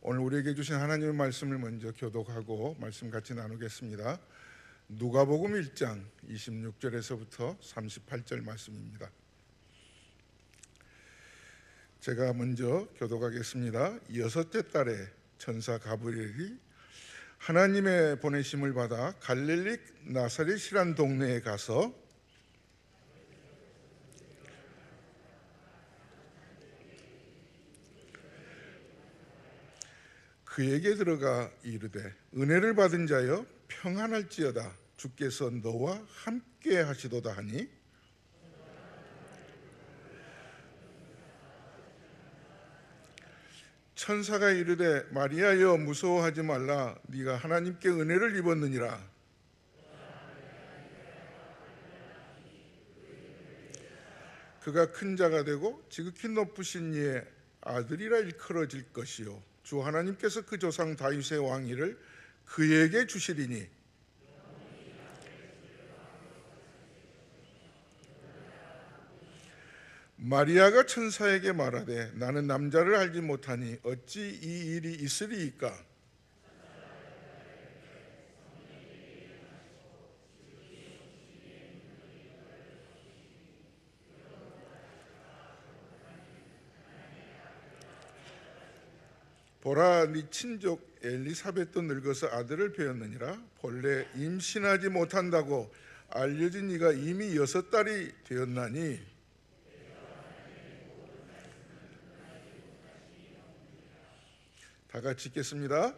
오늘 우리에게 주신 하나님의 말씀을 먼저 교독하고 말씀 같이 나누겠습니다. 누가복음 1장 26절에서부터 38절 말씀입니다. 제가 먼저 교독하겠습니다. 여섯째 달에 천사 가브리엘이 하나님의 보내심을 받아 갈릴리 나사렛이란 동네에 가서 그에게 들어가 이르되 은혜를 받은 자여 평안할지어다 주께서 너와 함께 하시도다 하니 천사가 이르되 마리아여 무서워하지 말라 네가 하나님께 은혜를 입었느니라. 그가 큰 자가 되고 지극히 높으신 이의 아들이라 일컬어질 것이요 주 하나님께서 그 조상 다윗의 왕위를 그에게 주시리니 마리아가 천사에게 말하되 나는 남자를 알지 못하니 어찌 이 일이 있으리이까. 보라 네 친족 엘리사벳도 늙어서 아들을 배었느니라. 본래 임신하지 못한다고 알려진 이가 이미 6달이 되었나니 다 같이 읽겠습니다.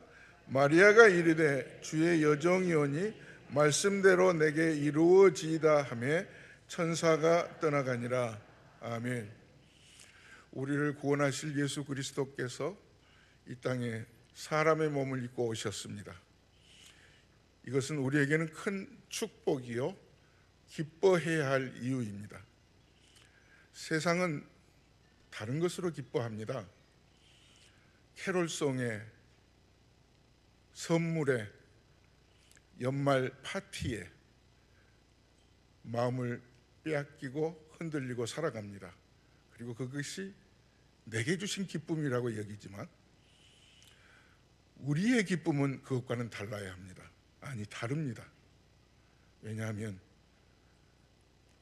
마리아가 이르되 주의 여종이오니 말씀대로 내게 이루어지이다 하매 천사가 떠나가니라. 아멘. 우리를 구원하실 예수 그리스도께서 이 땅에 사람의 몸을 입고 오셨습니다. 이것은 우리에게는 큰 축복이요 기뻐해야 할 이유입니다. 세상은 다른 것으로 기뻐합니다. 캐롤송에, 선물에, 연말 파티에 마음을 빼앗기고 흔들리고 살아갑니다. 그리고 그것이 내게 주신 기쁨이라고 여기지만 우리의 기쁨은 그것과는 달라야 합니다. 아니, 다릅니다. 왜냐하면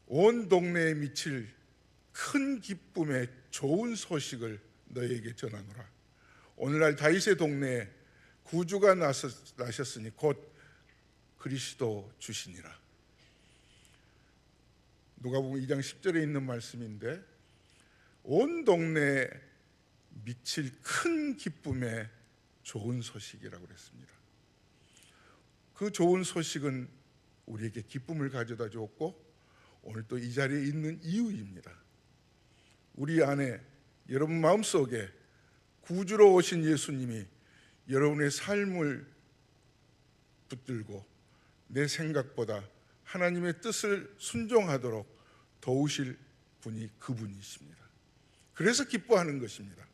온 동네에 미칠 큰 기쁨의 좋은 소식을 너에게 전하노라. 오늘날 다윗의 동네에 구주가 나셨으니 곧 그리스도 주시니라. 누가복음 2장 10절에 있는 말씀인데 온 동네에 미칠 큰 기쁨의 좋은 소식이라고 그랬습니다. 그 좋은 소식은 우리에게 기쁨을 가져다 주었고 오늘 또 이 자리에 있는 이유입니다. 우리 안에 여러분 마음속에 구주로 오신 예수님이 여러분의 삶을 붙들고 내 생각보다 하나님의 뜻을 순종하도록 도우실 분이 그분이십니다. 그래서 기뻐하는 것입니다.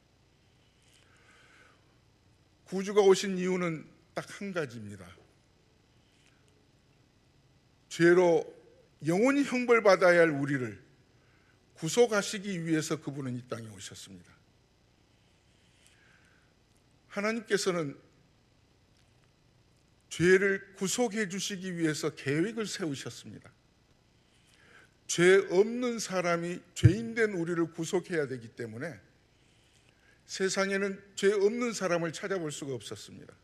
구주가 오신 이유는 딱 한 가지입니다. 죄로 영원히 형벌받아야 할 우리를 구속하시기 위해서 그분은 이 땅에 오셨습니다. 하나님께서는 죄를 구속해 주시기 위해서 계획을 세우셨습니다. 죄 없는 사람이 죄인된 우리를 구속해야 되기 때문에 세상에는 죄 없는 사람을 찾아볼 수가 없었습니다.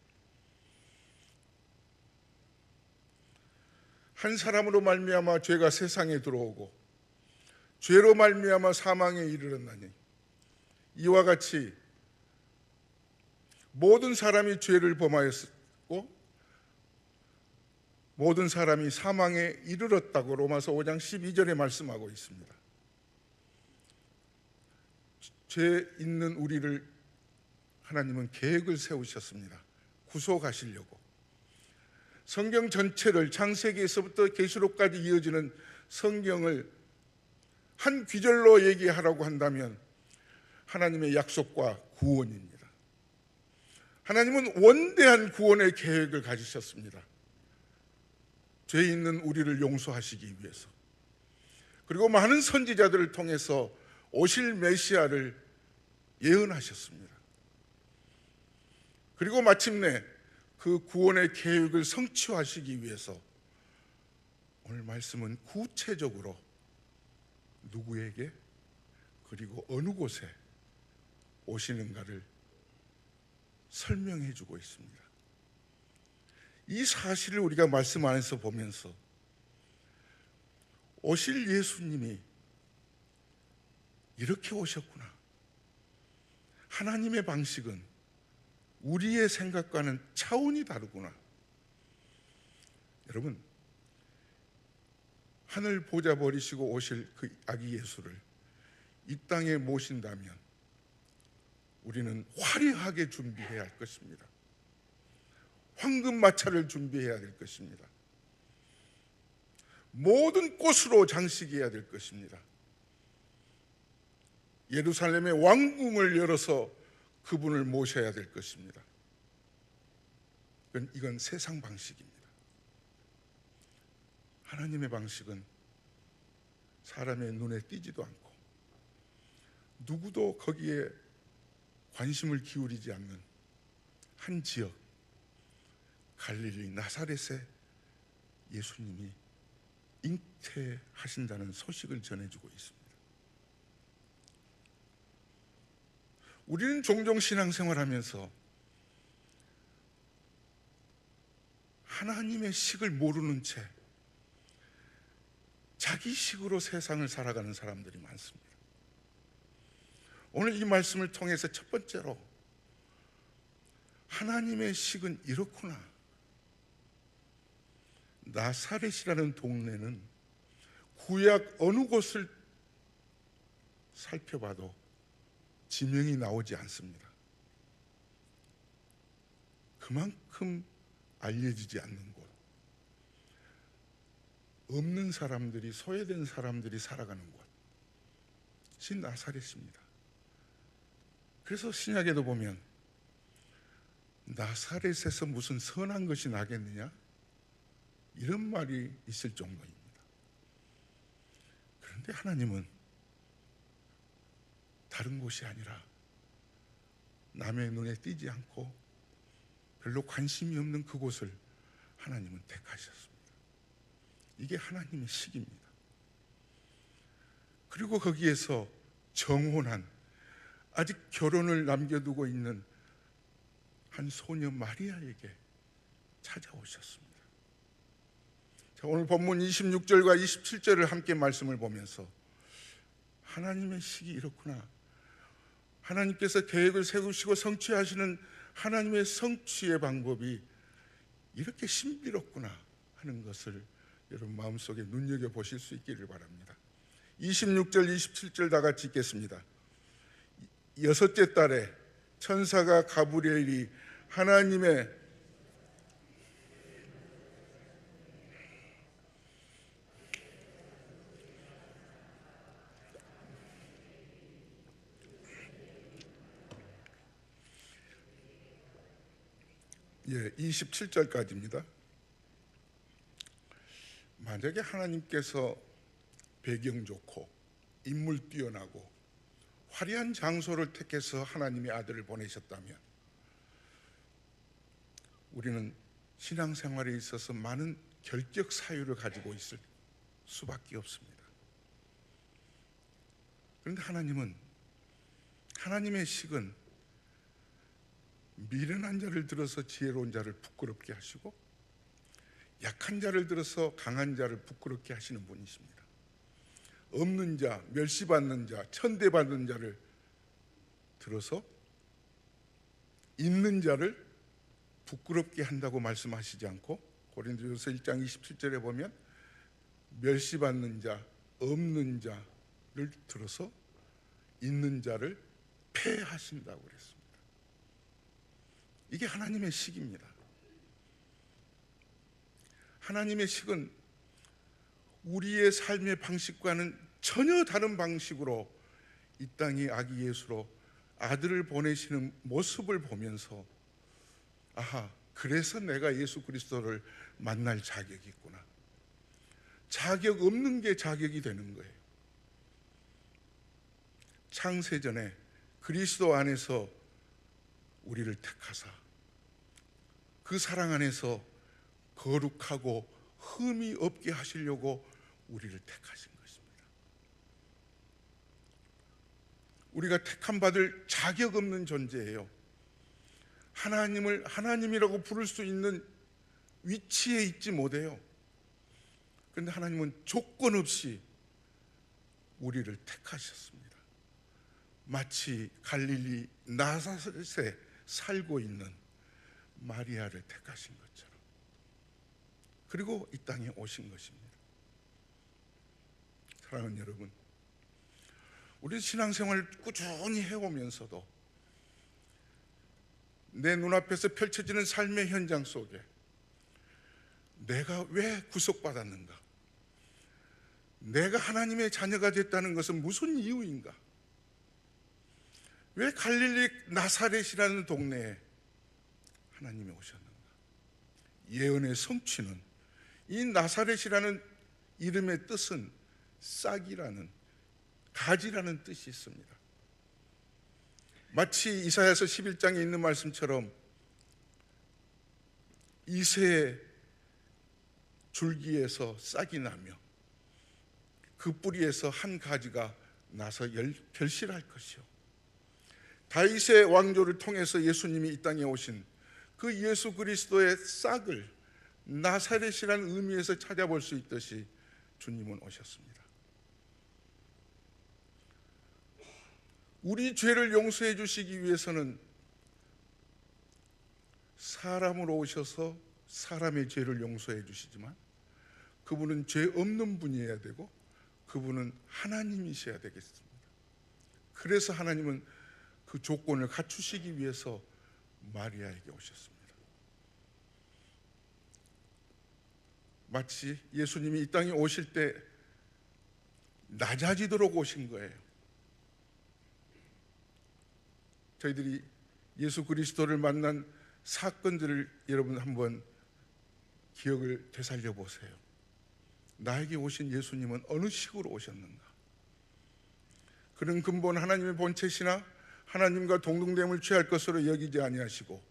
한 사람으로 말미암아 죄가 세상에 들어오고 죄로 말미암아 사망에 이르렀나니 이와 같이 모든 사람이 죄를 범하였고 모든 사람이 사망에 이르렀다고 로마서 5장 12절에 말씀하고 있습니다. 죄 있는 우리를 하나님은 계획을 세우셨습니다. 구속하시려고. 성경 전체를 창세기에서부터 계시록까지 이어지는 성경을 한 귀절로 얘기하라고 한다면 하나님의 약속과 구원입니다. 하나님은 원대한 구원의 계획을 가지셨습니다. 죄 있는 우리를 용서하시기 위해서. 그리고 많은 선지자들을 통해서 오실 메시아를 예언하셨습니다. 그리고 마침내 그 구원의 계획을 성취하시기 위해서 오늘 말씀은 구체적으로 누구에게 그리고 어느 곳에 오시는가를 설명해 주고 있습니다. 이 사실을 우리가 말씀 안에서 보면서 오실 예수님이 이렇게 오셨구나. 하나님의 방식은 우리의 생각과는 차원이 다르구나. 여러분, 하늘 보좌 버리시고 오실 그 아기 예수를 이 땅에 모신다면 우리는 화려하게 준비해야 할 것입니다. 황금 마차를 준비해야 될 것입니다. 모든 꽃으로 장식해야 될 것입니다. 예루살렘의 왕궁을 열어서 그분을 모셔야 될 것입니다. 이건 세상 방식입니다. 하나님의 방식은 사람의 눈에 띄지도 않고 누구도 거기에 관심을 기울이지 않는 한 지역, 갈릴리 나사렛에 예수님이 잉태하신다는 소식을 전해주고 있습니다. 우리는 종종 신앙생활하면서 하나님의 식을 모르는 채 자기 식으로 세상을 살아가는 사람들이 많습니다. 오늘 이 말씀을 통해서 첫 번째로 하나님의 식은 이렇구나. 나사렛이라는 동네는 구약 어느 곳을 살펴봐도 지명이 나오지 않습니다. 그만큼 알려지지 않는 곳, 없는 사람들이, 소외된 사람들이 살아가는 곳이 나사렛입니다. 그래서 신약에도 보면 나사렛에서 무슨 선한 것이 나겠느냐? 이런 말이 있을 정도입니다. 그런데 하나님은 다른 곳이 아니라 남의 눈에 띄지 않고 별로 관심이 없는 그곳을 하나님은 택하셨습니다. 이게 하나님의 식입니다. 그리고 거기에서 정혼한, 아직 결혼을 남겨두고 있는 한 소녀 마리아에게 찾아오셨습니다. 자, 오늘 본문 26절과 27절을 함께 말씀을 보면서 하나님의 식이 이렇구나, 하나님께서 계획을 세우시고 성취하시는 하나님의 성취의 방법이 이렇게 신비롭구나 하는 것을 여러분 마음속에 눈여겨보실 수 있기를 바랍니다. 26절 27절 다 같이 읽겠습니다. 여섯째 달에 천사가 가브리엘이 하나님의 예, 27절까지입니다. 만약에 하나님께서 배경 좋고 인물 뛰어나고 화려한 장소를 택해서 하나님의 아들을 보내셨다면 우리는 신앙생활에 있어서 많은 결격 사유를 가지고 있을 수밖에 없습니다. 그런데 하나님은, 하나님의 식은 미련한 자를 들어서 지혜로운 자를 부끄럽게 하시고 약한 자를 들어서 강한 자를 부끄럽게 하시는 분이십니다. 없는 자, 멸시받는 자, 천대받는 자를 들어서 있는 자를 부끄럽게 한다고 말씀하시지 않고 고린도전서 1장 27절에 보면 멸시받는 자, 없는 자를 들어서 있는 자를 폐하신다고 그랬습니다. 이게 하나님의 식입니다. 하나님의 식은 우리의 삶의 방식과는 전혀 다른 방식으로 이 땅에 아기 예수로 아들을 보내시는 모습을 보면서 아하, 그래서 내가 예수 그리스도를 만날 자격이 있구나. 자격 없는 게 자격이 되는 거예요. 창세전에 그리스도 안에서 우리를 택하사 그 사랑 안에서 거룩하고 흠이 없게 하시려고 우리를 택하신 것입니다. 우리가 택함 받을 자격 없는 존재예요. 하나님을 하나님이라고 부를 수 있는 위치에 있지 못해요. 그런데 하나님은 조건 없이 우리를 택하셨습니다. 마치 갈릴리 나사렛에 살고 있는 마리아를 택하신 것처럼. 그리고 이 땅에 오신 것입니다. 사랑하는 여러분, 우리 신앙생활을 꾸준히 해오면서도 내 눈앞에서 펼쳐지는 삶의 현장 속에 내가 왜 구속받았는가? 내가 하나님의 자녀가 됐다는 것은 무슨 이유인가? 왜 갈릴리 나사렛이라는 동네에 하나님이 오셨는가? 예언의 성취는 이 나사렛이라는 이름의 뜻은 싹이라는, 가지라는 뜻이 있습니다. 마치 이사야서 11장에 있는 말씀처럼 이새의 줄기에서 싹이 나며 그 뿌리에서 한 가지가 나서 결실할 것이요, 다윗의 왕조를 통해서 예수님이 이 땅에 오신 그 예수 그리스도의 싹을 나사렛이라는 의미에서 찾아볼 수 있듯이 주님은 오셨습니다. 우리 죄를 용서해 주시기 위해서는 사람으로 오셔서 사람의 죄를 용서해 주시지만 그분은 죄 없는 분이어야 되고 그분은 하나님이셔야 되겠습니다. 그래서 하나님은 그 조건을 갖추시기 위해서 마리아에게 오셨습니다. 마치 예수님이 이 땅에 오실 때 낮아지도록 오신 거예요. 저희들이 예수 그리스도를 만난 사건들을 여러분 한번 기억을 되살려 보세요. 나에게 오신 예수님은 어느 식으로 오셨는가? 그는 근본 하나님의 본체시나 하나님과 동등됨을 취할 것으로 여기지 아니하시고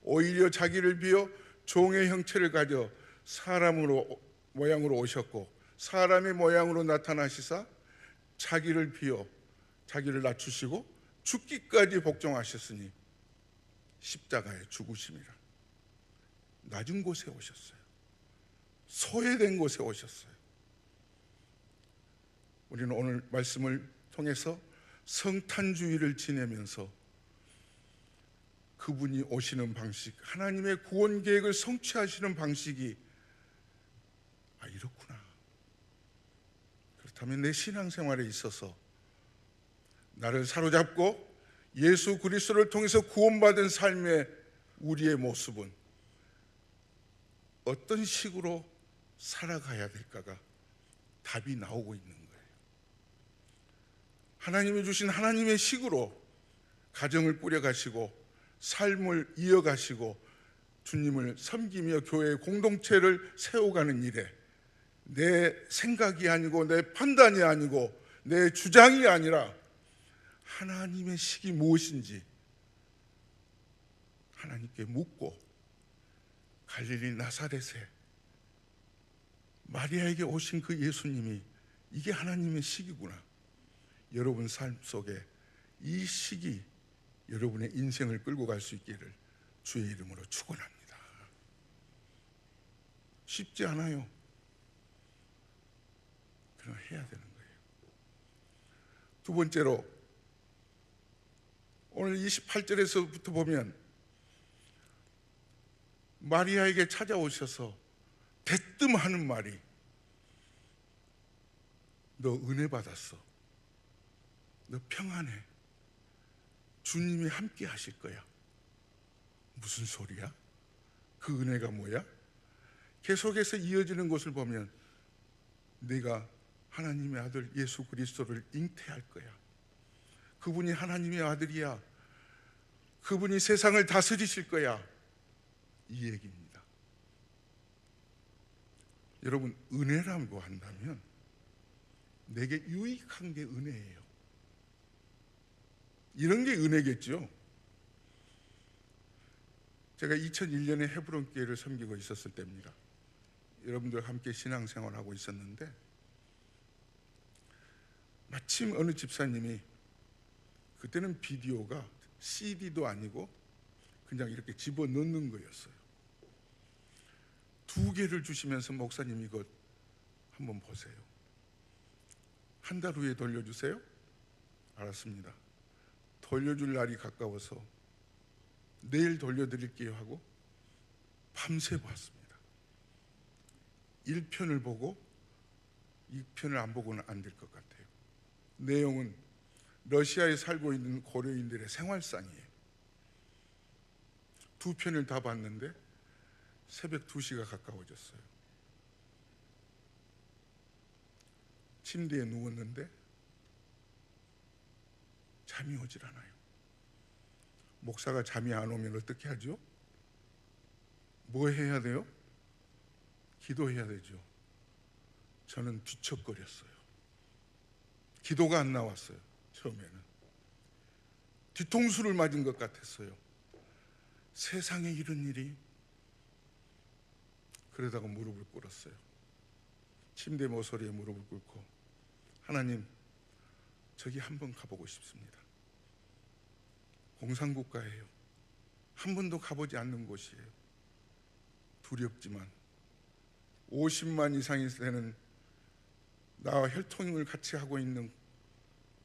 오히려 자기를 비어 종의 형체를 가져 사람으로 모양으로 오셨고 사람의 모양으로 나타나시사 자기를 비어 자기를 낮추시고 죽기까지 복종하셨으니 십자가에 죽으심이라. 낮은 곳에 오셨어요. 소외된 곳에 오셨어요. 우리는 오늘 말씀을 통해서 성탄주의를 지내면서 그분이 오시는 방식, 하나님의 구원 계획을 성취하시는 방식이 이렇구나. 그렇다면 내 신앙생활에 있어서 나를 사로잡고 예수 그리스도를 통해서 구원받은 삶의 우리의 모습은 어떤 식으로 살아가야 될까가 답이 나오고 있는 거예요. 하나님이 주신 하나님의 식으로 가정을 꾸려가시고 삶을 이어가시고 주님을 섬기며 교회의 공동체를 세워가는 일에 내 생각이 아니고 내 판단이 아니고 내 주장이 아니라 하나님의 식이 무엇인지 하나님께 묻고 갈릴리 나사렛에 마리아에게 오신 그 예수님이 이게 하나님의 식이구나. 여러분 삶 속에 이 식이 여러분의 인생을 끌고 갈 수 있기를 주의 이름으로 축원합니다. 쉽지 않아요. 그러나 해야 되는 거예요. 두 번째로 오늘 28절에서부터 보면 마리아에게 찾아오셔서 대뜸 하는 말이 너 은혜 받았어. 너 평안해. 주님이 함께 하실 거야. 무슨 소리야? 그 은혜가 뭐야? 계속해서 이어지는 것을 보면 네가 하나님의 아들 예수 그리스도를 잉태할 거야. 그분이 하나님의 아들이야. 그분이 세상을 다스리실 거야. 이 얘기입니다. 여러분, 은혜라고 한다면 내게 유익한 게 은혜예요. 이런 게 은혜겠죠. 제가 2001년에 헤브론 교회를 섬기고 있었을 때입니다. 여러분들 함께 신앙생활하고 있었는데 마침 어느 집사님이, 그때는 비디오가 CD도 아니고 그냥 이렇게 집어넣는 거였어요. 2개를 주시면서 목사님 이거 한번 보세요. 한 달 후에 돌려주세요. 알았습니다. 돌려줄 날이 가까워서 내일 돌려드릴게요 하고 밤새 봤습니다. 1편을 보고 2편을 안 보고는 안 될 것 같아요. 내용은 러시아에 살고 있는 고려인들의 생활상이에요. 2편을 다 봤는데 새벽 2시가 가까워졌어요. 침대에 누웠는데 잠이 오질 않아요. 목사가 잠이 안 오면 어떻게 하죠? 뭐 해야 돼요? 기도해야 되죠. 저는 뒤척거렸어요. 기도가 안 나왔어요. 처음에는 뒤통수를 맞은 것 같았어요. 세상에 이런 일이. 그러다가 무릎을 꿇었어요. 침대 모서리에 무릎을 꿇고, 하나님, 저기 한번 가보고 싶습니다. 공산국가예요. 한 번도 가보지 않는 곳이에요. 두렵지만 50만 이상이 되는 나와 혈통을 같이 하고 있는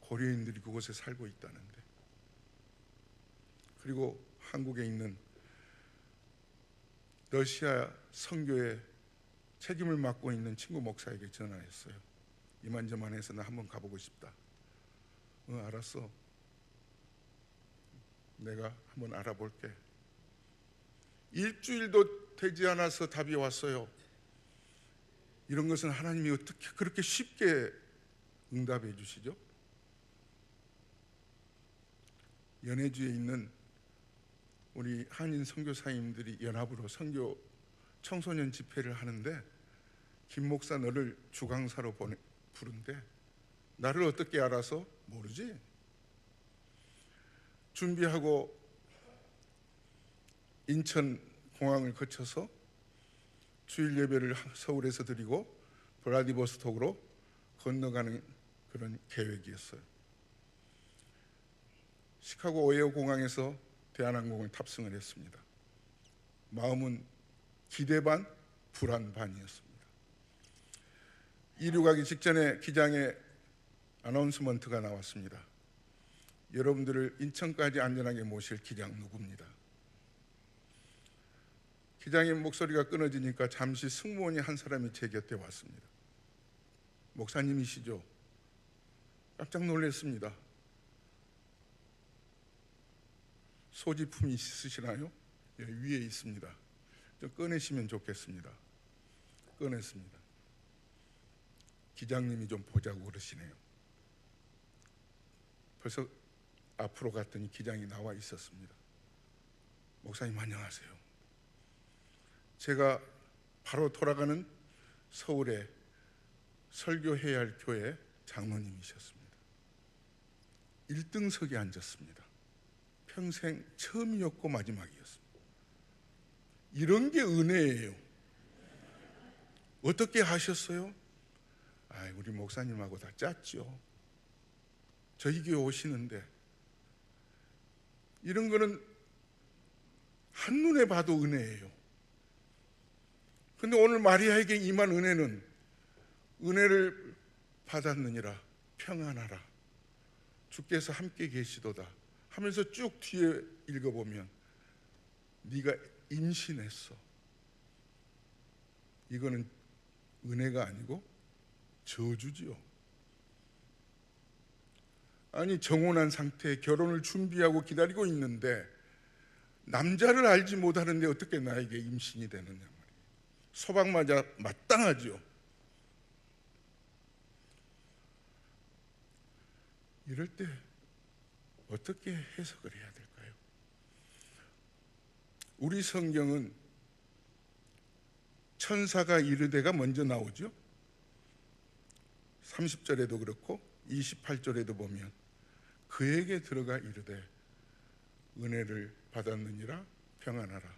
고려인들이 그곳에 살고 있다는데, 그리고 한국에 있는 러시아 선교에 책임을 맡고 있는 친구 목사에게 전화했어요. 이만저만해서 나 한번 가보고 싶다. 알았어. 내가 한번 알아볼게. 일주일도 되지 않아서 답이 왔어요. 이런 것은 하나님이 어떻게 그렇게 쉽게 응답해 주시죠? 연해주에 있는 우리 한인 선교사님들이 연합으로 선교 청소년 집회를 하는데, 김 목사 너를 주강사로 부른대. 나를 어떻게 알아서? 모르지. 준비하고 인천 공항을 거쳐서 주일 예배를 서울에서 드리고 블라디보스톡으로 건너가는 그런 계획이었어요. 시카고 오헤오 공항에서 대한항공을 탑승을 했습니다. 마음은 기대 반, 불안 반이었습니다. 이륙하기 직전에 기장의 아나운스먼트가 나왔습니다. 여러분들을 인천까지 안전하게 모실 기장 누구입니다. 기장의 목소리가 끊어지니까 잠시 승무원이 한 사람이 제 곁에 왔습니다. 목사님이시죠? 깜짝 놀랐습니다. 소지품이 있으시나요? 예, 위에 있습니다. 좀 꺼내시면 좋겠습니다. 꺼냈습니다. 기장님이 좀 보자고 그러시네요. 벌써 앞으로 갔더니 기장이 나와 있었습니다. 목사님 안녕하세요. 제가 바로 돌아가는 서울의 설교해야 할 교회 장로님이셨습니다. 1등석에 앉았습니다. 평생 처음이었고 마지막이었습니다. 이런 게 은혜예요. 어떻게 하셨어요? 우리 목사님하고 다 짰죠. 저희 교회 오시는데 이런 거는 한눈에 봐도 은혜예요. 근데 오늘 마리아에게 임한 은혜는 은혜를 받았느니라 평안하라 주께서 함께 계시도다 하면서 쭉 뒤에 읽어보면 네가 임신했어. 이거는 은혜가 아니고 저주지요. 아니 정혼한 상태에 결혼을 준비하고 기다리고 있는데 남자를 알지 못하는데 어떻게 나에게 임신이 되느냐 말이에요. 소박맞아 마땅하죠. 이럴 때 어떻게 해석을 해야 될까요? 우리 성경은 천사가 이르되가 먼저 나오죠. 30절에도 그렇고 28절에도 보면 그에게 들어가 이르되 은혜를 받았느니라 평안하라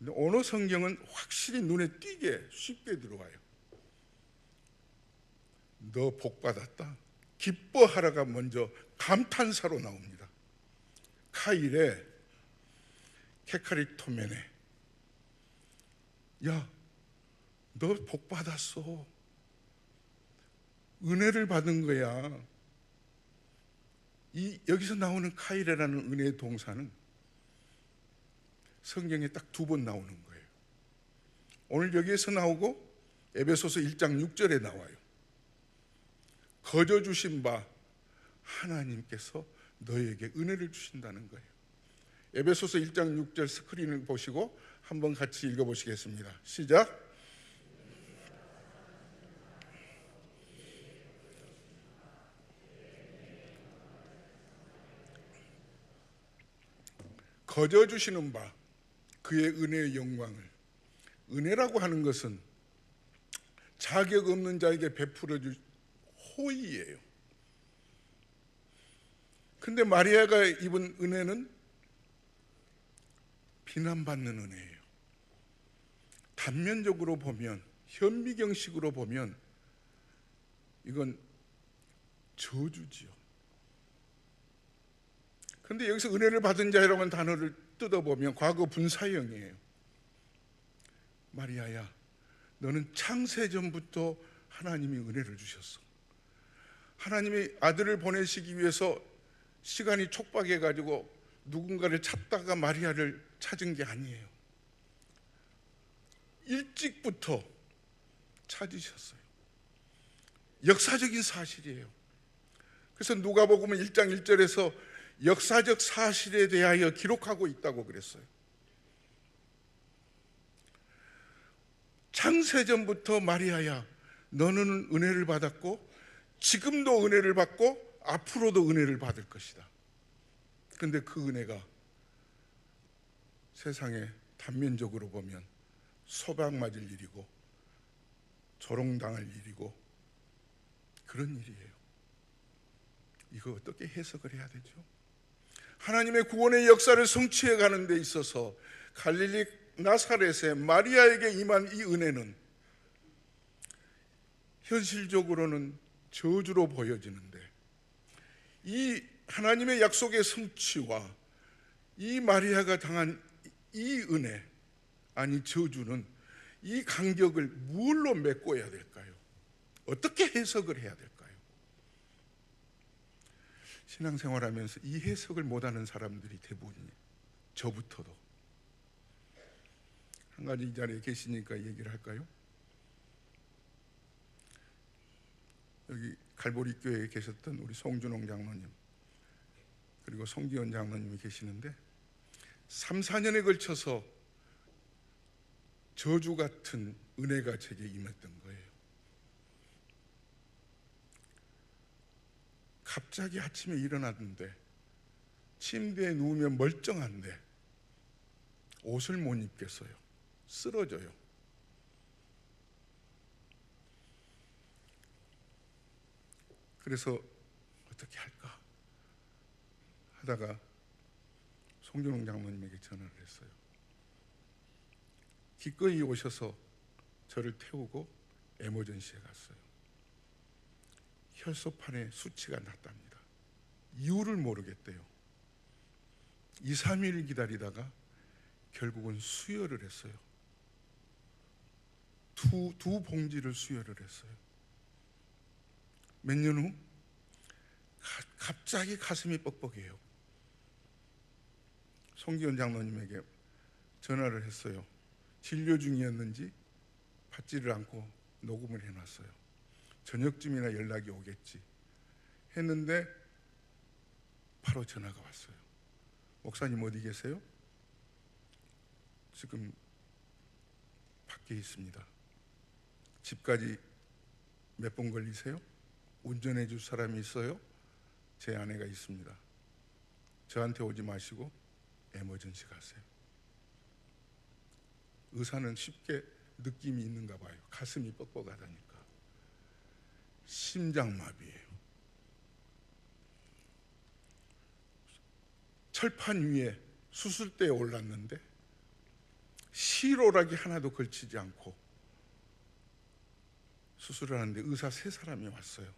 근데 어느 성경은 확실히 눈에 띄게 쉽게 들어와요. 너 복받았다. 기뻐하라가 먼저 감탄사로 나옵니다. 카일에 케카리토메네, 야, 너 복받았어. 은혜를 받은 거야. 여기서 나오는 카일이라는 은혜의 동사는 성경에 딱 2번 나오는 거예요. 오늘 여기에서 나오고 에베소서 1장 6절에 나와요. 거저 주신 바 하나님께서 너에게 은혜를 주신다는 거예요. 에베소서 1장 6절 스크린을 보시고 한번 같이 읽어보시겠습니다. 시작. 거저 주시는 바 그의 은혜의 영광을, 은혜라고 하는 것은 자격 없는 자에게 베풀어 줄 호의예요. 근데 마리아가 입은 은혜는 비난받는 은혜예요. 단면적으로 보면, 현미경식으로 보면 이건 저주지요. 그런데 여기서 은혜를 받은 자라고 하는 단어를 뜯어보면 과거 분사형이에요. 마리아야, 너는 창세전부터 하나님이 은혜를 주셨어. 하나님이 아들을 보내시기 위해서 시간이 촉박해가지고 누군가를 찾다가 마리아를 찾은 게 아니에요. 일찍부터 찾으셨어요. 역사적인 사실이에요. 그래서 누가복음 1장 1절에서 역사적 사실에 대하여 기록하고 있다고 그랬어요. 창세전부터 마리아야, 너는 은혜를 받았고 지금도 은혜를 받고 앞으로도 은혜를 받을 것이다. 그런데 그 은혜가 세상에 단면적으로 보면 소박 맞을 일이고 조롱당할 일이고 그런 일이에요. 이거 어떻게 해석을 해야 되죠? 하나님의 구원의 역사를 성취해 가는 데 있어서 갈릴리 나사렛의 마리아에게 임한 이 은혜는 현실적으로는 저주로 보여지는데, 이 하나님의 약속의 성취와 이 마리아가 당한 이 은혜, 아니 저주는 이 간격을 무엇로 메꿔야 될까요? 어떻게 해석을 해야 될까요? 신앙생활하면서 이 해석을 못하는 사람들이 대부분이에요. 저부터도. 한 가지 이 자리에 계시니까 얘기를 할까요? 여기 갈보리 교회에 계셨던 우리 송준홍 장로님 그리고 송기원 장로님이 계시는데 3, 4년에 걸쳐서 저주 같은 은혜가 제게 임했던 거예요. 갑자기 아침에 일어났는데 침대에 누우면 멀쩡한데 옷을 못 입겠어요. 쓰러져요. 그래서 어떻게 할까 하다가 송준홍 장로님에게 전화를 했어요. 기꺼이 오셔서 저를 태우고 에머전시에 갔어요. 혈소판에 수치가 났답니다. 이유를 모르겠대요. 2, 3일 기다리다가 결국은 수혈을 했어요. 두 봉지를 수혈을 했어요. 몇 년 후 갑자기 가슴이 뻑뻑해요. 송기원 장로님에게 전화를 했어요. 진료 중이었는지 받지를 않고 녹음을 해놨어요. 저녁쯤이나 연락이 오겠지 했는데 바로 전화가 왔어요. 목사님 어디 계세요? 지금 밖에 있습니다. 집까지 몇 분 걸리세요? 운전해 줄 사람이 있어요? 제 아내가 있습니다. 저한테 오지 마시고 에머전시 가세요. 의사는 쉽게 느낌이 있는가 봐요. 가슴이 뻑뻑하다니까. 심장마비예요. 철판 위에 수술대에 올랐는데 시로락이 하나도 걸치지 않고 수술을 하는데 의사 3사람이 왔어요.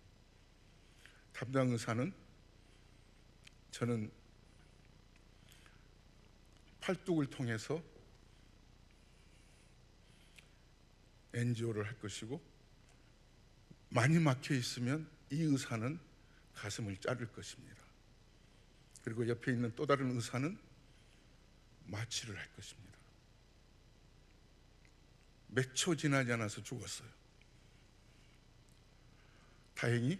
담당 의사는 저는 팔뚝을 통해서 엔지오를 할 것이고, 많이 막혀 있으면 이 의사는 가슴을 자를 것입니다. 그리고 옆에 있는 또 다른 의사는 마취를 할 것입니다. 몇 초 지나지 않아서 죽었어요. 다행히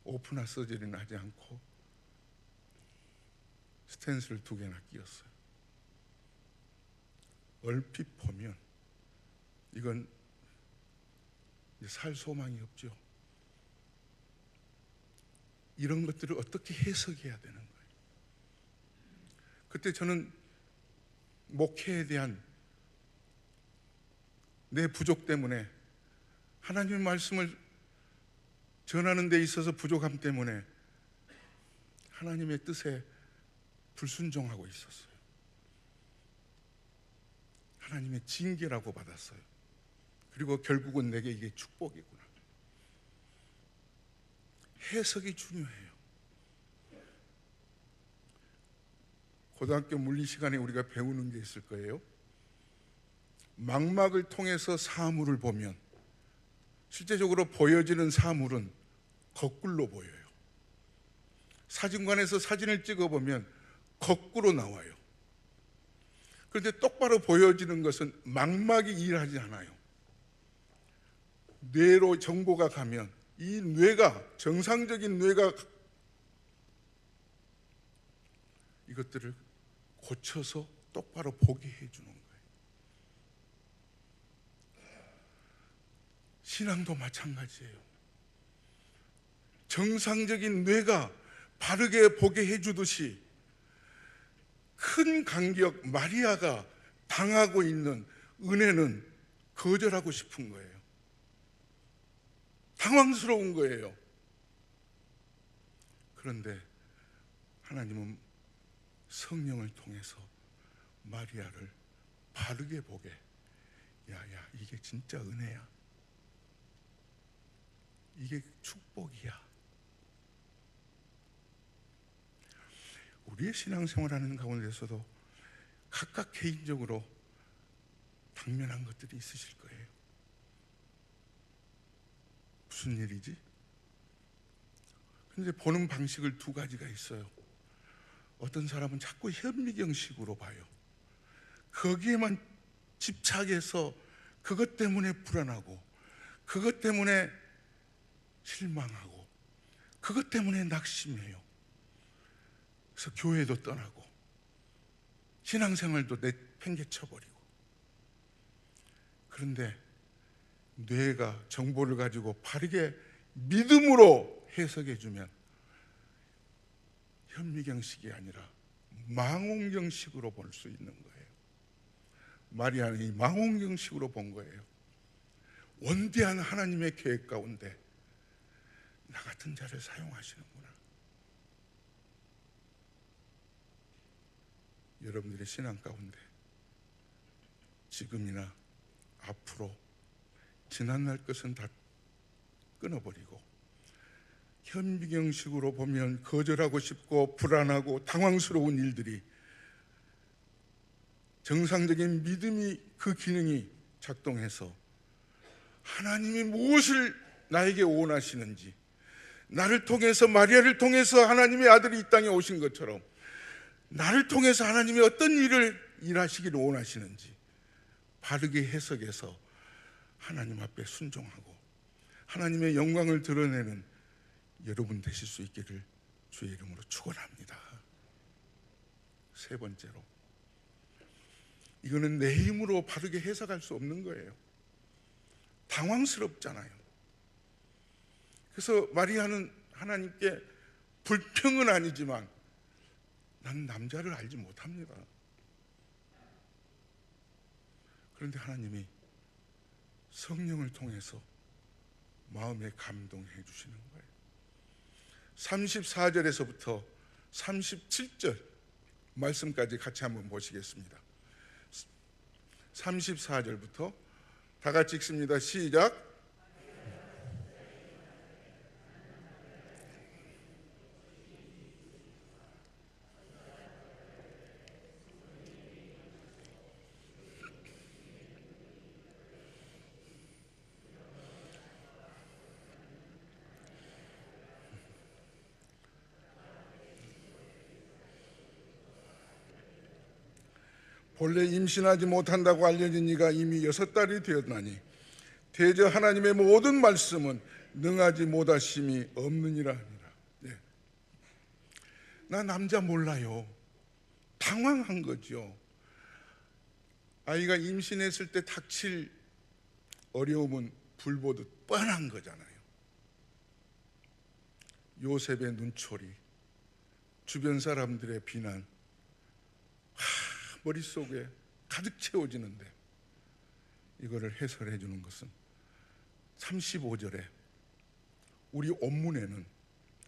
오픈하 서저리는 하지 않고 스텐스를 2개나 끼웠어요. 얼핏 보면 이건 살 소망이 없죠. 이런 것들을 어떻게 해석해야 되는 거예요? 그때 저는 목회에 대한 내 부족 때문에, 하나님의 말씀을 전하는 데 있어서 부족함 때문에 하나님의 뜻에 불순종하고 있었어요. 하나님의 징계라고 받았어요. 그리고 결국은 내게 이게 축복이구나. 해석이 중요해요. 고등학교 물리 시간에 우리가 배우는 게 있을 거예요. 망막을 통해서 사물을 보면 실제적으로 보여지는 사물은 거꾸로 보여요. 사진관에서 사진을 찍어보면 거꾸로 나와요. 그런데 똑바로 보여지는 것은 망막이 일하지 않아요. 뇌로 정보가 가면 이 뇌가, 정상적인 뇌가 이것들을 고쳐서 똑바로 보게 해주는 거예요. 신앙도 마찬가지예요. 정상적인 뇌가 바르게 보게 해주듯이 큰 간격 마리아가 당하고 있는 은혜는 거절하고 싶은 거예요. 당황스러운 거예요. 그런데 하나님은 성령을 통해서 마리아를 바르게 보게, 야야, 이게 진짜 은혜야, 이게 축복이야. 우리의 신앙생활하는 가운데서도 각각 개인적으로 당면한 것들이 있으실 거예요. 무슨 일이지? 근데 보는 방식을 2가지가 있어요. 어떤 사람은 자꾸 현미경식으로 봐요. 거기에만 집착해서 그것 때문에 불안하고, 그것 때문에 실망하고, 그것 때문에 낙심해요. 그래서 교회도 떠나고 신앙생활도 내팽개쳐버리고. 그런데 뇌가 정보를 가지고 바르게 믿음으로 해석해주면 현미경식이 아니라 망원경식으로 볼 수 있는 거예요. 마리아는 이 망원경식으로 본 거예요. 원대한 하나님의 계획 가운데 나 같은 자를 사용하시는구나. 여러분들의 신앙 가운데 지금이나 앞으로 지난날 것은 다 끊어버리고 현미경식으로 보면 거절하고 싶고 불안하고 당황스러운 일들이 정상적인 믿음이, 그 기능이 작동해서 하나님이 무엇을 나에게 원하시는지, 나를 통해서, 마리아를 통해서 하나님의 아들이 이 땅에 오신 것처럼 나를 통해서 하나님이 어떤 일을 일하시기를 원하시는지 바르게 해석해서 하나님 앞에 순종하고 하나님의 영광을 드러내는 여러분 되실 수 있기를 주의 이름으로 축원합니다. 3번째로, 이거는 내 힘으로 바르게 해석할 수 없는 거예요. 당황스럽잖아요. 그래서 마리아는 하나님께 불평은 아니지만 난 남자를 알지 못합니다. 그런데 하나님이 성령을 통해서 마음에 감동해 주시는 거예요. 34절에서부터 37절 말씀까지 같이 한번 보시겠습니다. 34절부터 다 같이 읽습니다. 시작. 본래 임신하지 못한다고 알려진 이가 이미 6달이 되었나니 대저 하나님의 모든 말씀은 능하지 못하심이 없느니라 하니라. 네. 나 남자 몰라요. 당황한 거죠. 아이가 임신했을 때 닥칠 어려움은 불보듯 뻔한 거잖아요. 요셉의 눈초리, 주변 사람들의 비난, 머릿속에 가득 채워지는데 이거를 해설해 주는 것은 35절에 우리 원문에는,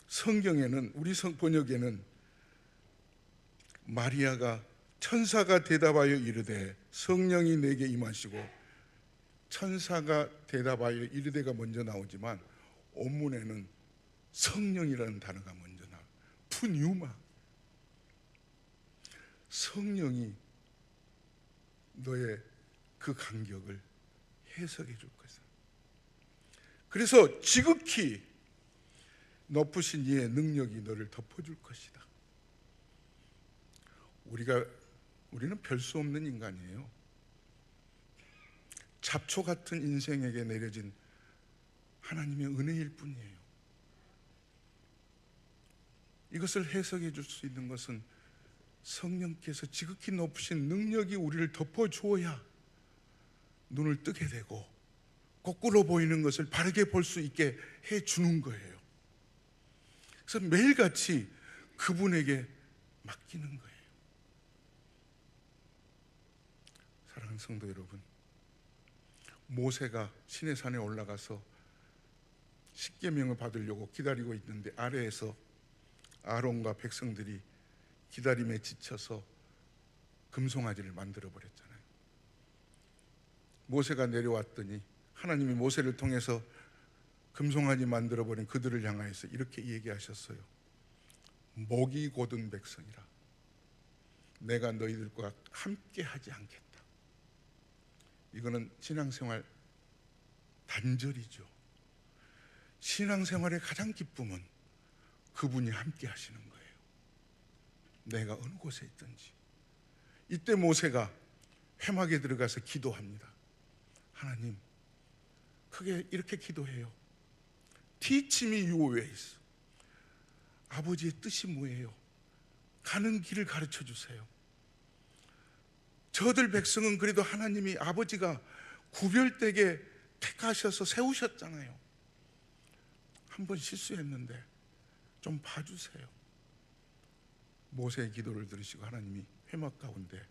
성경에는, 우리 번역에는 마리아가 천사가 대답하여 이르되 성령이 내게 임하시고, 천사가 대답하여 이르되가 먼저 나오지만 원문에는 성령이라는 단어가 먼저 나와요. 푸뉴마. 성령이 너의 그 간격을 해석해 줄 것이다. 그래서 지극히 높으신 이의 능력이 너를 덮어줄 것이다. 우리는 별 수 없는 인간이에요. 잡초 같은 인생에게 내려진 하나님의 은혜일 뿐이에요. 이것을 해석해 줄 수 있는 것은 성령께서 지극히 높으신 능력이 우리를 덮어주어야 눈을 뜨게 되고 거꾸로 보이는 것을 바르게 볼 수 있게 해주는 거예요. 그래서 매일같이 그분에게 맡기는 거예요. 사랑하는 성도 여러분, 모세가 시내산에 올라가서 십계명을 받으려고 기다리고 있는데 아래에서 아론과 백성들이 기다림에 지쳐서 금송아지를 만들어 버렸잖아요. 모세가 내려왔더니 하나님이 모세를 통해서 금송아지 만들어 버린 그들을 향하여서 이렇게 얘기하셨어요. 목이 곧은 백성이라, 내가 너희들과 함께 하지 않겠다. 이거는 신앙생활 단절이죠. 신앙생활의 가장 기쁨은 그분이 함께 하시는 거예요. 내가 어느 곳에 있든지. 이때 모세가 회막에 들어가서 기도합니다. 하나님, 크게 이렇게 기도해요. Teach me your ways. 아버지의 뜻이 뭐예요? 가는 길을 가르쳐 주세요. 저들 백성은 그래도 하나님이, 아버지가 구별되게 택하셔서 세우셨잖아요. 한번 실수했는데 좀 봐주세요. 모세의 기도를 들으시고 하나님이 회막 가운데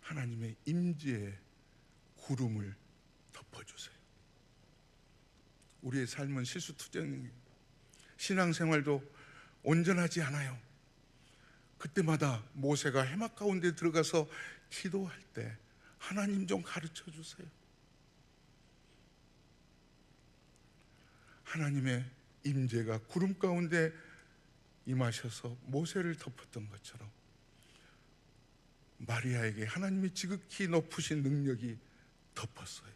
하나님의 임재의 구름을 덮어주세요. 우리의 삶은 실수투정입니다. 신앙생활도 온전하지 않아요. 그때마다 모세가 회막 가운데 들어가서 기도할 때 하나님 좀 가르쳐 주세요. 하나님의 임재가 구름 가운데 임하셔서 모세를 덮었던 것처럼 마리아에게 하나님이 지극히 높으신 능력이 덮었어요.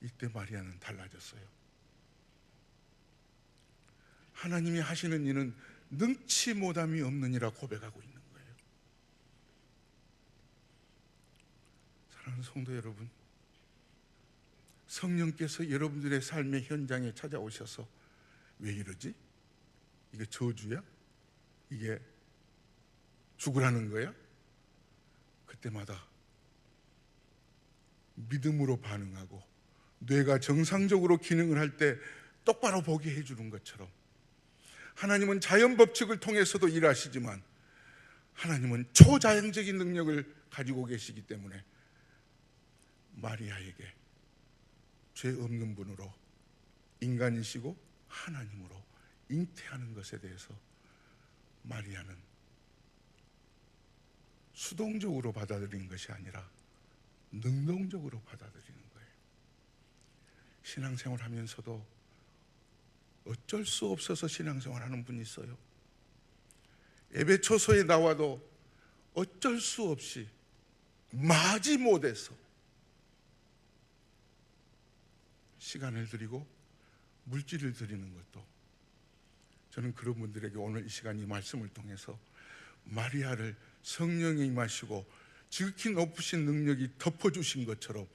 이때 마리아는 달라졌어요. 하나님이 하시는 일은 능치 못함이 없느니라 고백하고 있는 거예요. 사랑하는 성도 여러분, 성령께서 여러분들의 삶의 현장에 찾아오셔서 왜 이러지? 이게 저주야? 이게 죽으라는 거야? 그때마다 믿음으로 반응하고 뇌가 정상적으로 기능을 할 때 똑바로 보게 해주는 것처럼, 하나님은 자연 법칙을 통해서도 일하시지만 하나님은 초자연적인 능력을 가지고 계시기 때문에 마리아에게 죄 없는 분으로, 인간이시고 하나님으로 잉태하는 것에 대해서 마리아는 수동적으로 받아들이는 것이 아니라 능동적으로 받아들이는 거예요. 신앙생활 하면서도 어쩔 수 없어서 신앙생활 하는 분이 있어요. 예배 초소에 나와도 어쩔 수 없이 마지못해서 시간을 드리고 물질을 드리는 것도, 저는 그런 분들에게 오늘 이 시간 이 말씀을 통해서 마리아를 성령이 임하시고 지극히 높으신 능력이 덮어주신 것처럼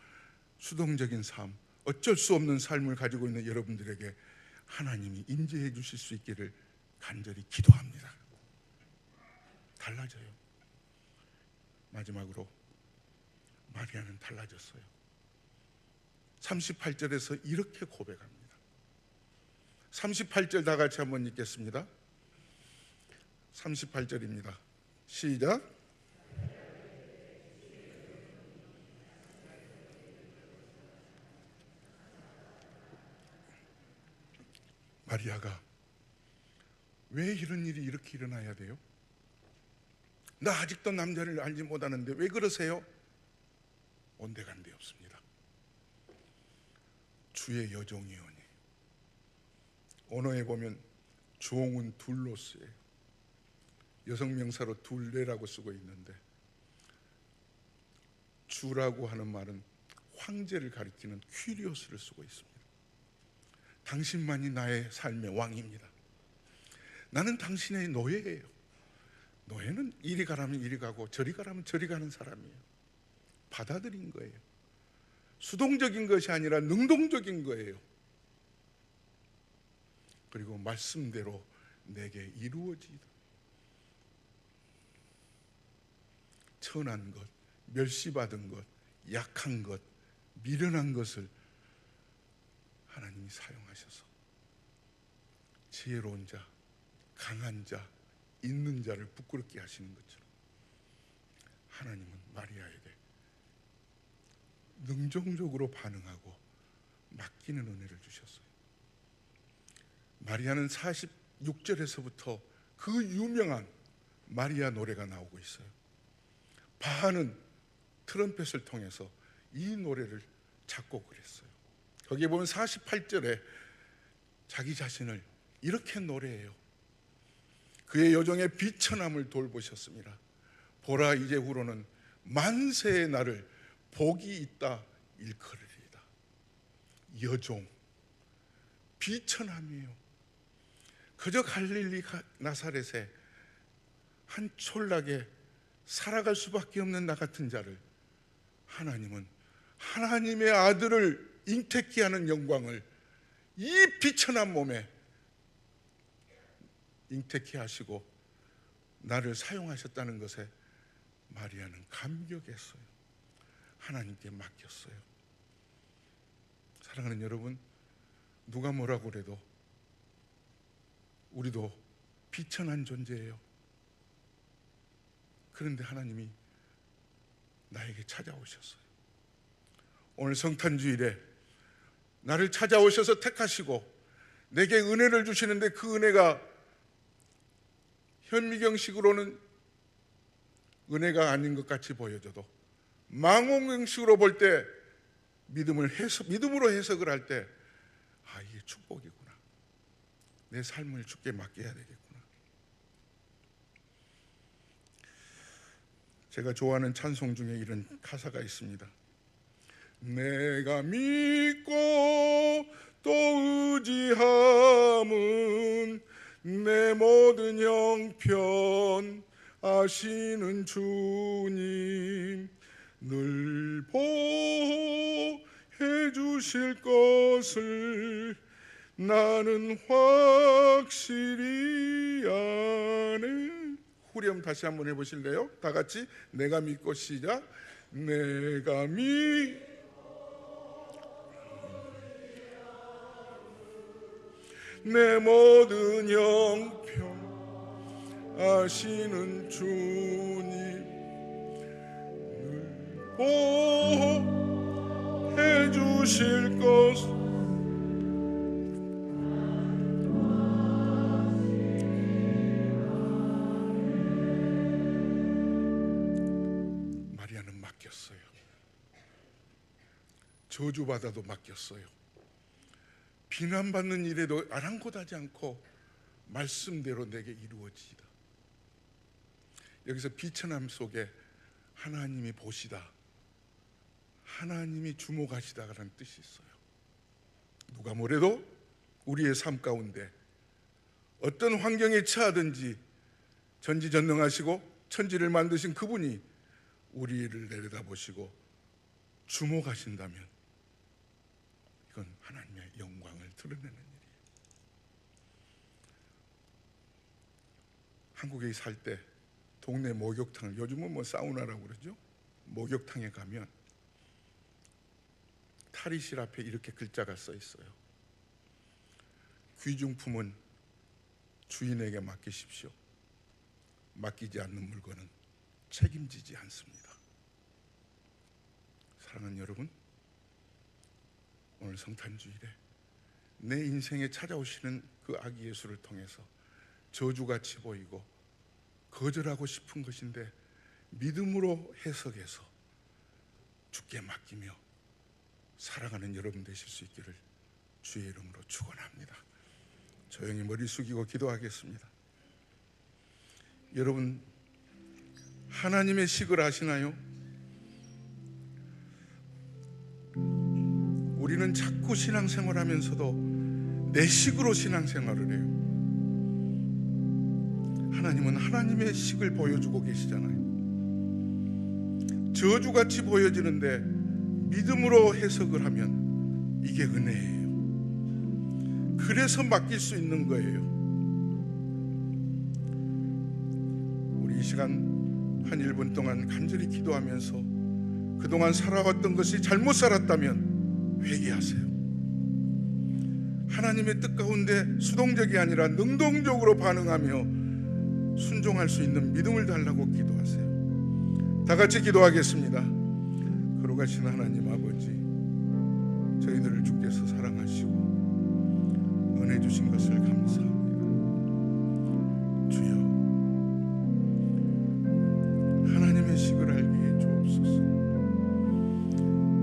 수동적인 삶, 어쩔 수 없는 삶을 가지고 있는 여러분들에게 하나님이 임재해 주실 수 있기를 간절히 기도합니다. 달라져요. 마지막으로 마리아는 달라졌어요. 38절에서 이렇게 고백합니다. 38절 다 같이 한번 읽겠습니다. 38절입니다. 시작. 마리아가 왜 이런 일이 이렇게 일어나야 돼요? 나 아직도 남자를 알지 못하는데 왜 그러세요? 온데간데 없습니다. 주의 여종이오니. 언어에 보면 종은 둘로스예요. 여성 명사로 둘레라고 쓰고 있는데, 주라고 하는 말은 황제를 가리키는 퀴리오스를 쓰고 있습니다. 당신만이 나의 삶의 왕입니다. 나는 당신의 노예예요. 노예는 이리 가라면 이리 가고 저리 가라면 저리 가는 사람이에요. 받아들인 거예요. 수동적인 것이 아니라 능동적인 거예요. 그리고 말씀대로 내게 이루어지이다. 천한 것, 멸시받은 것, 약한 것, 미련한 것을 하나님이 사용하셔서 지혜로운 자, 강한 자, 있는 자를 부끄럽게 하시는 것처럼 하나님은 마리아에게 능동적으로 반응하고 맡기는 은혜를 주셨어요. 마리아는 46절에서부터 그 유명한 마리아 노래가 나오고 있어요. 바하는 트럼펫을 통해서 이 노래를 작곡을 했어요. 거기에 보면 48절에 자기 자신을 이렇게 노래해요. 그의 여종의 비천함을 돌보셨습니다. 보라, 이제후로는 만세의 날을 복이 있다 일컬으리이다. 여종, 비천함이에요. 그저 갈릴리 나사렛에 한 촌락에 살아갈 수밖에 없는 나 같은 자를 하나님은 하나님의 아들을 잉태케 하는 영광을 이 비천한 몸에 잉태케 하시고 나를 사용하셨다는 것에 마리아는 감격했어요. 하나님께 맡겼어요. 사랑하는 여러분, 누가 뭐라고 그래도 우리도 비천한 존재예요. 그런데 하나님이 나에게 찾아오셨어요. 오늘 성탄주일에 나를 찾아오셔서 택하시고 내게 은혜를 주시는데, 그 은혜가 현미경식으로는 은혜가 아닌 것 같이 보여져도 망원경식으로 볼 때 믿음으로 해석을 할 때, 아, 이게 축복이구나. 내 삶을 주께 맡겨야 되겠구나. 제가 좋아하는 찬송 중에 이런 가사가 있습니다. 내가 믿고 또 의지함은 내 모든 형편 아시는 주님, 늘 보호해 주실 것을 나는 확실히 아네. 후렴 다시 한번 해보실래요? 다 같이 내가 믿고 시작. 내가 내 모든 형편 아시는 주님, 늘 보호해 주실 것. 맡겼어요. 저주받아도 맡겼어요. 비난받는 일에도 아랑곳하지 않고 말씀대로 내게 이루어지이다. 여기서 비천함 속에 하나님이 보시다, 하나님이 주목하시다라는 뜻이 있어요. 누가 뭐래도 우리의 삶 가운데 어떤 환경에 처하든지 전지전능하시고 천지를 만드신 그분이 우리를 내려다보시고 주목하신다면 이건 하나님의 영광을 드러내는 일이에요. 한국에 살 때 동네 목욕탕을, 요즘은 뭐 사우나라고 그러죠, 목욕탕에 가면 탈의실 앞에 이렇게 글자가 써 있어요. 귀중품은 주인에게 맡기십시오. 맡기지 않는 물건은 책임지지 않습니다. 사랑하는 여러분, 오늘 성탄주일에 내 인생에 찾아오시는 그 아기 예수를 통해서 저주같이 보이고 거절하고 싶은 것인데 믿음으로 해석해서 주께 맡기며 살아가는 여러분 되실 수 있기를 주의 이름으로 축원합니다. 조용히 머리 숙이고 기도하겠습니다. 여러분, 하나님의 식을 아시나요? 우리는 자꾸 신앙생활하면서도 내 식으로 신앙생활을 해요. 하나님은 하나님의 식을 보여주고 계시잖아요. 저주같이 보여지는데 믿음으로 해석을 하면 이게 은혜예요. 그래서 맡길 수 있는 거예요. 우리 이 시간 한 1분 동안 간절히 기도하면서 그동안 살아왔던 것이 잘못 살았다면 회개하세요. 하나님의 뜻 가운데 수동적이 아니라 능동적으로 반응하며 순종할 수 있는 믿음을 달라고 기도하세요. 다 같이 기도하겠습니다. 거룩하신 하나님 아버지, 저희들을 주께서 사랑하시고 은혜 주신 것을 감사합니다. 주여, 하나님의 식을 알게 해 주옵소서.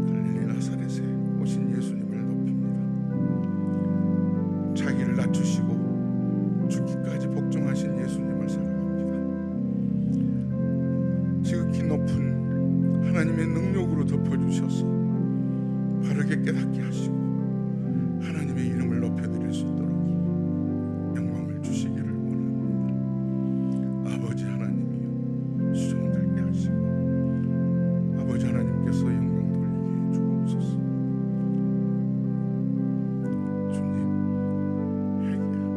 갈릴리 나사렛에 오신 예수님을 높입니다. 자기를 낮추시고 죽기까지 복종하신 예수님을 사랑합니다. 지극히 높은 하나님의 능력으로 덮어주셔서 바르게 깨닫게 하시고 하나님의 이름을 높여드릴 수 있도록 영광을 주시기를 원합니다. 아버지 하나님이여, 수종들게 하시고 아버지 하나님께서 영광 돌리게 해 주옵소서. 주님, 회개합니다.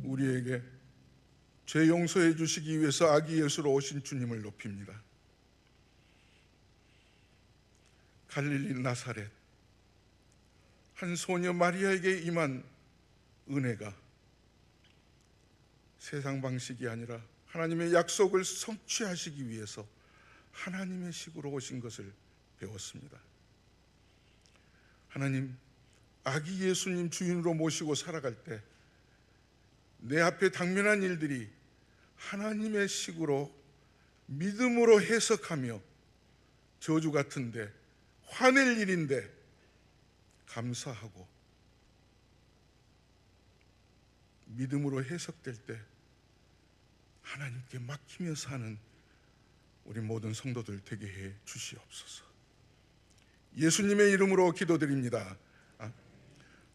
우리에게 죄 용서해 주시기 위해서 아기 예수로 오신 주님을 높입니다. 갈릴리 나사렛 한 소녀 마리아에게 임한 은혜가 세상 방식이 아니라 하나님의 약속을 성취하시기 위해서 하나님의 식으로 오신 것을 배웠습니다. 하나님, 아기 예수님 주인으로 모시고 살아갈 때 내 앞에 당면한 일들이 하나님의 식으로 믿음으로 해석하며 저주 같은데 화낼 일인데 감사하고 믿음으로 해석될 때 하나님께 맡기며 사는 우리 모든 성도들 되게 해 주시옵소서. 예수님의 이름으로 기도드립니다.